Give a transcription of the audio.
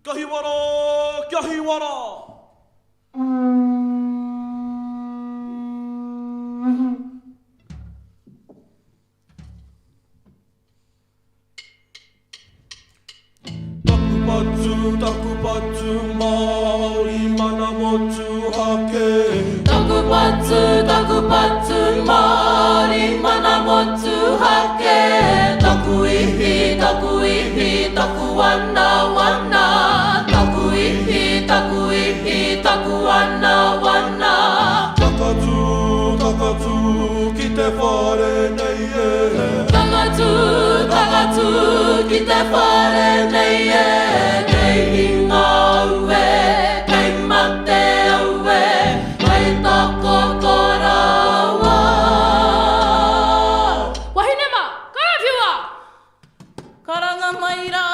Kahiwara, kahiwara. Takupatsu, Māori mana motu hake. Takupatsu, Māori mana motu hake. Takuihi, taku wana wana. Takuihi, taku wana wana. Takatu, ki te whare nei e. Takatu, ki te whare nei e. Kei hinga ue, kei mate ue, kei tako korawa. Wahinema, karawhiua! Karanga maira.